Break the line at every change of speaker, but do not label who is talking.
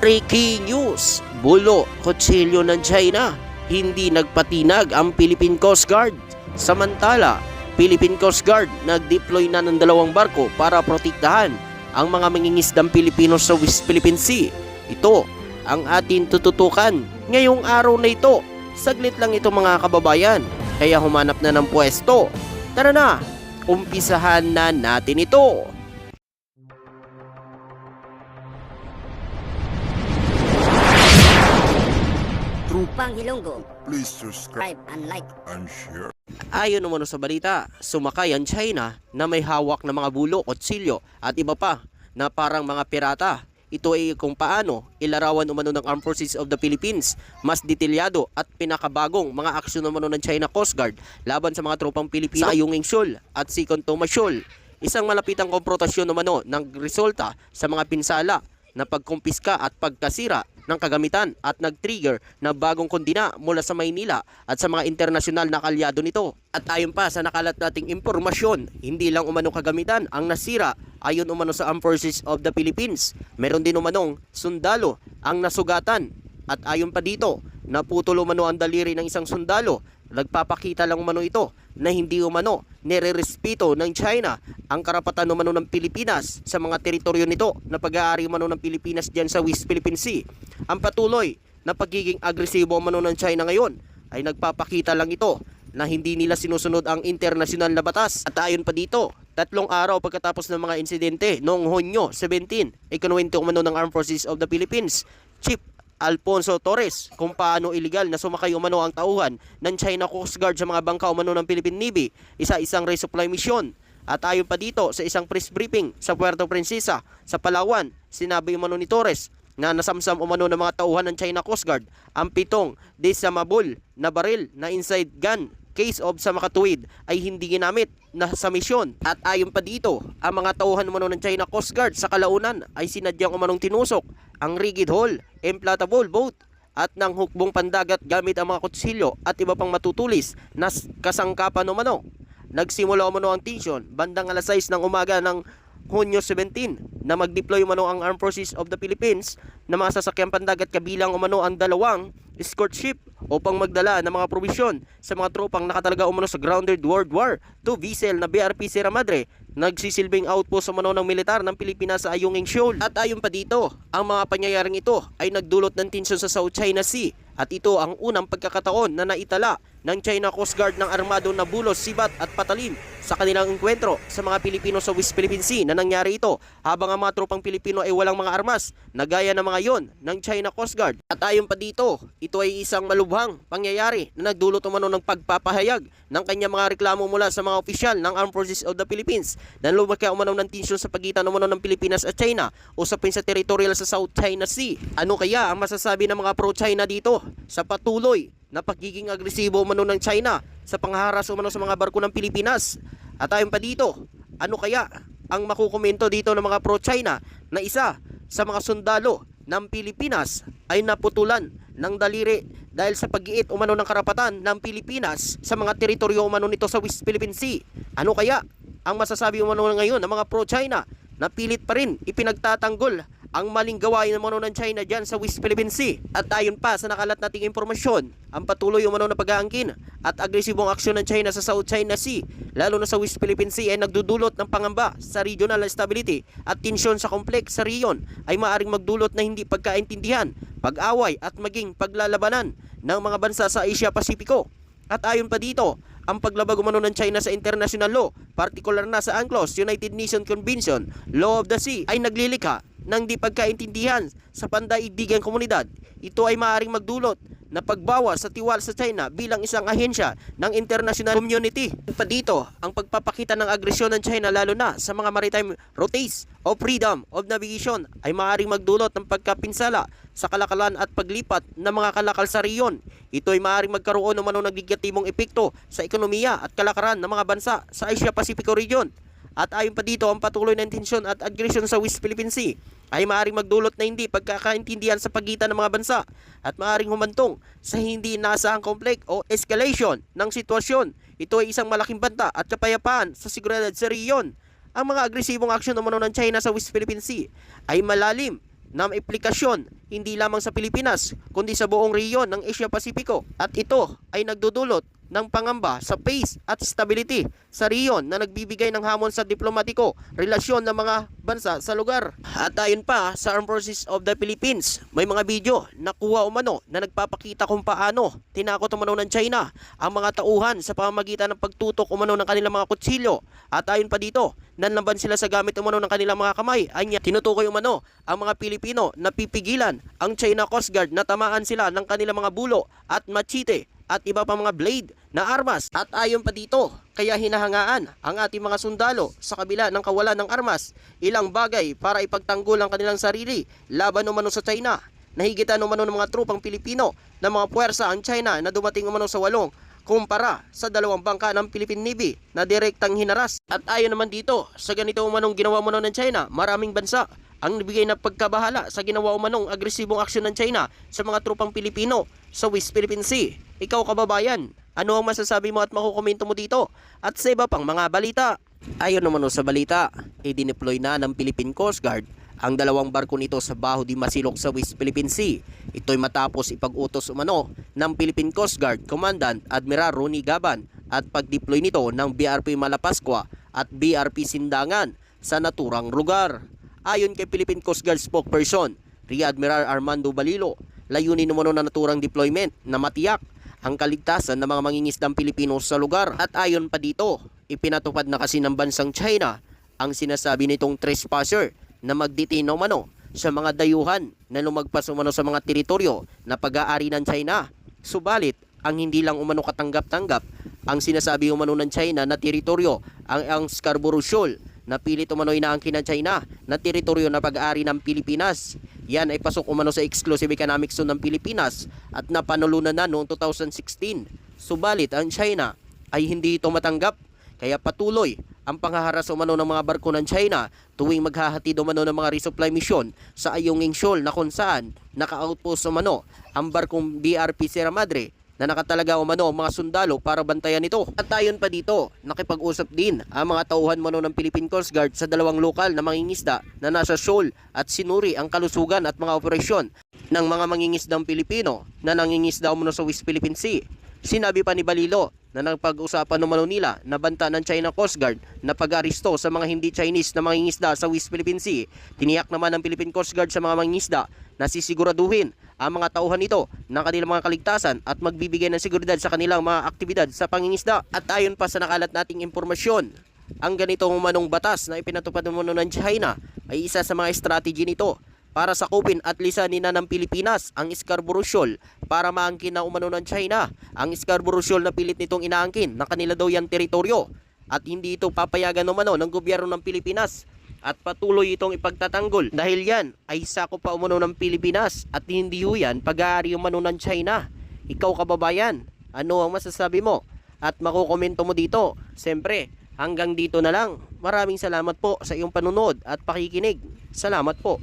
Breaking news! Bulo, kutsilyo ng China. Hindi nagpatinag ang Philippine Coast Guard. Samantala, Philippine Coast Guard nag-deploy na ng 2 barko para protektahan ang mga mangingisdang Pilipino sa West Philippine Sea. Ito ang ating tututukan ngayong araw na ito. Saglit lang ito mga kababayan, kaya humanap na ng pwesto. Tara na, umpisahan na natin ito.
Trupang Hilonggo,
Please subscribe
subscribe and like.
and share.
Ayon naman sa balita, sumakay ang China na may hawak na mga bulo, kutsilyo at iba pa na parang mga pirata. Ito ay kung paano ilarawan umano ng Armed Forces of the Philippines mas detalyado at pinakabagong mga aksyon umano ng China Coast Guard laban sa mga tropang Pilipino sa Ayungin Shoal at Sikon Thomas Shoal. Isang malapitang konfrontasyon umano ng resulta sa mga pinsala na pagkumpiska at pagkasira ng kagamitan at nag-trigger na bagong kondina mula sa Maynila at sa mga internasyonal na kalyado nito. At ayon pa sa nakalat nating impormasyon, hindi lang umano kagamitan ang nasira ayon umano sa Armed Forces of the Philippines. Meron din umanong sundalo ang nasugatan at ayon pa dito, naputol umano ang daliri ng isang sundalo. Nagpapakita lang umano ito na hindi umano nirerespeto ng China ang karapatan umano ng Pilipinas sa mga teritoryo nito na pag-aari umano ng Pilipinas diyan sa West Philippine Sea. Ang patuloy na pagiging agresibo umano ng China ngayon ay nagpapakita lang ito na hindi nila sinusunod ang internasyonal na batas. At ayon pa dito, 3 araw pagkatapos ng mga insidente noong Hunyo 17, ikinuwento umano ng Armed Forces of the Philippines Chief Alfonso Torres kung paano illegal na sumakay umano ang tauhan ng China Coast Guard sa mga bangka umano ng Philippine Navy, isa-isang resupply mission. At ayon pa dito sa isang press briefing sa Puerto Princesa sa Palawan, sinabi umano ni Torres na nasamsam umano ng mga tauhan ng China Coast Guard ang 7 disarmable na baril na inside gun case of sa makatuwid ay hindi ginamit na sa misyon. At ayon pa dito, ang mga tauhan umano ng China Coast Guard sa kalaunan ay sinadyang umanong tinusok ang rigid hull, inflatable boat at ng hukbong pandagat gamit ang mga kutsilyo at iba pang matutulis na kasangkapan umano. Nagsimula umano ang tension bandang alas 6 ng umaga ng Hunyo 17 na mag-deploy umano ang Armed Forces of the Philippines na mga sasakyang pandagat kabilang umano ang 2 escort ship upang magdala ng mga probisyon sa mga tropang nakatalaga umano sa grounded World War II vessel na BRP Sierra Madre, nagsisilbing outpost umano ng militar ng Pilipinas sa Ayungin Shoal. At ayon pa dito, ang mga pangyayaring ito ay nagdulot ng tensyon sa South China Sea at ito ang unang pagkakataon na naitala ng China Coast Guard ng armado na bulos, sibat at patalim sa kanilang engkwentro sa mga Pilipino sa West Philippine Sea na nangyari ito habang ang mga tropang Pilipino ay walang mga armas na gaya ng mga yon ng China Coast Guard. At ayon pa dito, ito ay isang malubhang pangyayari na nagdulot umano ng pagpapahayag ng kanyang mga reklamo mula sa mga opisyal ng Armed Forces of the Philippines na lumaki umano ng tensyon sa pagitan umano ng Pilipinas at China usapin sa territorial sa South China Sea. Ano kaya ang masasabi ng mga pro-China dito sa patuloy na pagiging agresibo umano ng China sa pangharas umano sa mga barko ng Pilipinas? At ayon pa dito, ano kaya ang makukomento dito ng mga pro-China na isa sa mga sundalo ng Pilipinas ay naputulan ng daliri dahil sa pag-iit umano ng karapatan ng Pilipinas sa mga teritoryo umano nito sa West Philippine Sea? Ano kaya ang masasabi umano ngayon ng mga pro-China na pilit pa rin ipinagtatanggol ang maling gawain umano ng China dyan sa West Philippine Sea? At ayon pa sa nakalat nating impormasyon, ang patuloy umano na pag-aangkin at agresibong aksyon ng China sa South China Sea, lalo na sa West Philippine Sea, ay nagdudulot ng pangamba sa regional stability at tensyon sa complex sa riyon ay maaaring magdulot na hindi pagkaintindihan, pag-away at maging paglalabanan ng mga bansa sa Asia Pasipiko. At ayon pa dito, ang paglabag umano ng China sa international law, partikular na sa UNCLOS, United Nations Convention, Law of the Sea, ay naglilikha ng di pagkaintindihan sa pandaigdigang komunidad. Ito ay maaaring magdulot na pagbawas sa tiwala sa China bilang isang ahensya ng international community. Pa dito, ang pagpapakita ng agresyon ng China lalo na sa mga maritime routes o freedom of navigation ay maaaring magdulot ng pagkapinsala sa kalakalan at paglipat ng mga kalakal sa riyon. Ito ay maaaring magkaroon ng negatibong epekto sa ekonomiya at kalakaran ng mga bansa sa Asia Pacifico region. At ayon pa dito, ang patuloy na tensyon at agresyon sa West Philippine Sea ay maaaring magdulot na hindi pagkakaintindihan sa pagitan ng mga bansa at maaaring humantong sa hindi inaasahang conflict o escalation ng sitwasyon. Ito ay isang malaking banta at kapayapaan sa seguridad sa riyon. Ang mga agresibong aksyon umano ng China sa West Philippine Sea ay malalim na implikasyon hindi lamang sa Pilipinas kundi sa buong rehiyon ng Asia Pasipiko, at ito ay nagdudulot ng pangamba sa pace at stability sa rehiyon na nagbibigay ng hamon sa diplomatiko relasyon ng mga bansa sa lugar. At ayon pa sa Armed Forces of the Philippines, may mga video na kuha umano na nagpapakita kung paano tinakot umano ng China ang mga tauhan sa pamamagitan ng pagtutok umano ng kanilang mga kutsilyo. At ayon pa dito, nanlaban sila sa gamit umano ng kanilang mga kamay. Anya, tinutukoy umano ang mga Pilipino na pipigilan ang China Coast Guard na tamaan sila ng kanilang mga bulo at machete at iba pa mga blade na armas. At ayon pa dito, kaya hinahangaan ang ating mga sundalo sa kabila ng kawalan ng armas ilang bagay para ipagtanggol ang kanilang sarili laban umano sa China. Nahigitan umano ng mga trupang Pilipino na mga puwersa ang China na dumating umano sa 8 kumpara sa 2 bangka ng Philippine Navy na direktang hinaras. At ayon naman dito, sa ganito umanong ginawa umano ng China, maraming bansa ang nabigay na pagkabahala sa ginawa umanong agresibong aksyon ng China sa mga trupang Pilipino sa West Philippine Sea. Ikaw kababayan, ano ang masasabi mo at makukomento mo dito? At sa iba pang mga balita. Ayon naman sa balita, i-deploy na ng Philippine Coast Guard ang 2 barko nito sa Baho di Masilok sa West Philippine Sea. Ito'y matapos ipag-utos umano ng Philippine Coast Guard Commandant Admiral Ronnie Gaban at pag-deploy nito ng BRP Malapascua at BRP Sindangan sa naturang lugar. Ayon kay Philippine Coast Guard spokesperson Rear Admiral Armando Balilo, layunin umano na naturang deployment na matiyak ang kaligtasan ng mga mangingisdang Pilipino sa lugar. At ayon pa dito, ipinatupad na kasi ng bansang China ang sinasabi nitong trespasser na magdetain umano sa mga dayuhan na lumagpas umano sa mga teritoryo na pag-aari ng China. Subalit, ang hindi lang umano katanggap-tanggap ang sinasabi umano ng China na teritoryo ang Scarborough Shoal na pilit umano inaangkin ng China na teritoryo na pag-aari ng Pilipinas. Yan ay pasok umano sa exclusive economic zone ng Pilipinas at napanulunan na noong 2016. Subalit ang China ay hindi ito matanggap, kaya patuloy ang panghaharas umano ng mga barko ng China tuwing maghahatid umano ng mga resupply mission sa Ayungin Shoal na kung saan naka-outpost umano ang barkong BRP Sierra Madre na nakatalaga umano ang mga sundalo para bantayan ito. At ayon pa dito, nakipag-usap din ang mga tauhan umano ng Philippine Coast Guard sa 2 lokal na mangingisda na nasa shoal at sinuri ang kalusugan at mga operasyon ng mga mangingisdang Pilipino na nangingisda umano sa West Philippine Sea. Sinabi pa ni Balilo na napag-usapan umano nila na banta ng China Coast Guard na pag-aristo sa mga hindi Chinese na mangingisda sa West Philippine Sea. Tiniyak naman ng Philippine Coast Guard sa mga mangingisda na sisiguraduhin ang mga tauhan nito ng kanilang mga kaligtasan at magbibigay ng seguridad sa kanilang mga aktibidad sa pangingisda. At ayon pa sa nakalat nating impormasyon, ang ganitong manong batas na ipinatupad umano ng China ay isa sa mga strategy nito para sakupin at lisanin na ng Pilipinas ang Scarborough Shoal para maangkin na umano ng China ang Scarborough Shoal na pilit nitong inaangkin na kanila daw yung teritoryo at hindi ito papayagan umano ng gobyerno ng Pilipinas at patuloy itong ipagtatanggol dahil yan ay sakop pa umano ng Pilipinas at hindi yan pag-aari umano ng China. Ikaw kababayan, ano ang masasabi mo at makukomento mo dito? Siyempre, hanggang dito na lang. Maraming salamat po sa iyong panunod at pakikinig. Salamat po.